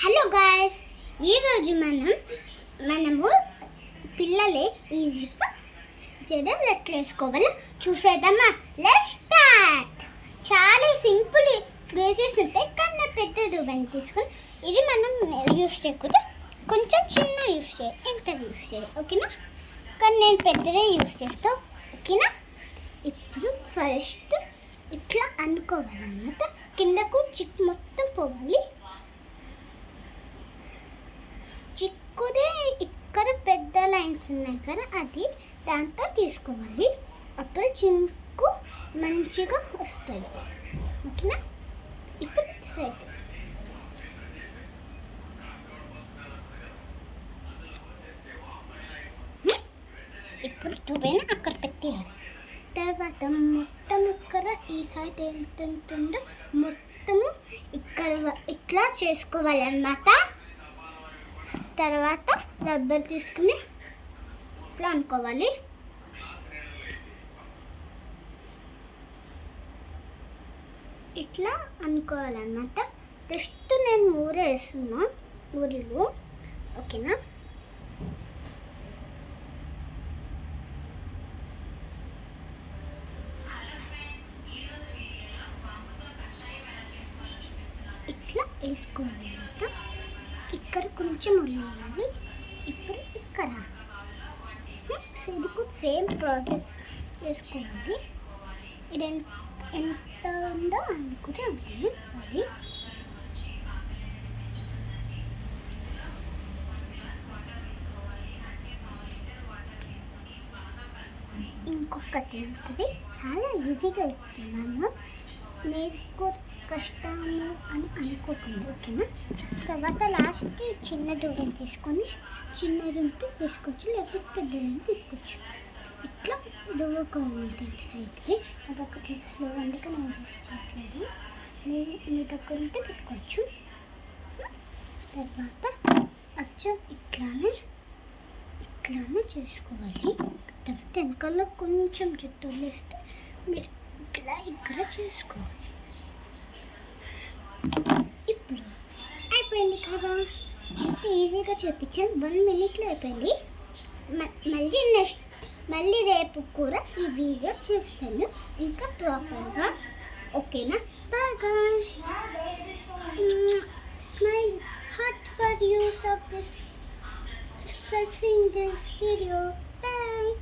Hello guys, ఈరోజు మనము పిల్లలే ఈజీగా చేయడం ఎట్లా వేసుకోవాలో చూసేద్దామా. Let's start. చాలా సింపుల్ ప్లేసెస్ ఉంటాయి, కానీ పెద్ద దువ్వెన తీసుకొని ఇది మనం యూస్ చేయకూడదు, కొంచెం చిన్న యూస్ చేయాలి, ఎంత యూస్ చేయాలి, ఓకేనా? కానీ నేను పెద్దదే యూస్ చేస్తాను, ఓకేనా? ఇప్పుడు ఫస్ట్ ఇట్లా అనుకోవాలన్నమాట, కిందకు చిక్ మొత్తం పోవాలి. చిక్కుడే ఇక్కడ పెద్ద లైన్స్ ఉన్నాయి కదా, అది దాంతో తీసుకోవాలి, అప్పుడు చిక్కు మంచిగా వస్తుంది, ఓకేనా? ఇప్పుడు సైడ్ ఇప్పుడు దువ్వెన అక్కడ పెట్టేయాలి. తర్వాత మొత్తం ఇక్కడ ఈ సైడ్ ఎంత ఉంటుందో మొత్తము ఇక్కడ ఇట్లా చేసుకోవాలి అన్నమాట. తర్వాత రబ్బర్ తీసుకుని ఇట్లా అనుకోవాలి. ఇట్లా అనుకోవాలన్నమాట. జస్ట్ నేను ఊరేస్తున్నా, ఊరిలో, ఓకేనా? ఇట్లా వేసుకోవాలన్నమాట. ఇక్కడ కొంచెం ఉల్లేయాలి. ఇప్పుడు ఇక్కడ ఇది కూడా సేమ్ ప్రాసెస్ చేసుకోవాలి. ఇది ఎంత ఉందో అనుకుంటే ఉంటుంది. అది ఇంకొకటి ఉంటుంది, చాలా ఈజీగా ఇస్తున్నాను, మీరు కూడా కష్టము అని అనుకోకండి, ఓకేనా? తర్వాత లాస్ట్కి చిన్న దూరం తీసుకొని చిన్న దువ్వెన తీసుకోవచ్చు, లేకపోతే పెద్ద దువ్వెన తీసుకోవచ్చు. ఇట్లా దువ్వుకోవాలి తెలుసు. అయితే అదొక స్లో, అందుకే నేను యూస్ చేయట్లేదు, మీ దగ్గర ఉంటే పెట్టుకోవచ్చు. తర్వాత అచ్చం ఇట్లానే చేసుకోవాలి. తర్వాత వెనకాల కొంచెం జుట్టు వేస్తే మీరు ఇట్లా ఇక్కడ చేసుకోవాలి. ఇప్పుడు అయిపోయింది కదా, ఈజీగా చూపించాను, 1 minute అయిపోయింది. మళ్ళీ రేపు కూడా ఈ వీడియో చేస్తాను ఇంకా ప్రాపర్గా, ఓకేనా? Bye guys, smile heart for you for this watching this video. Bye.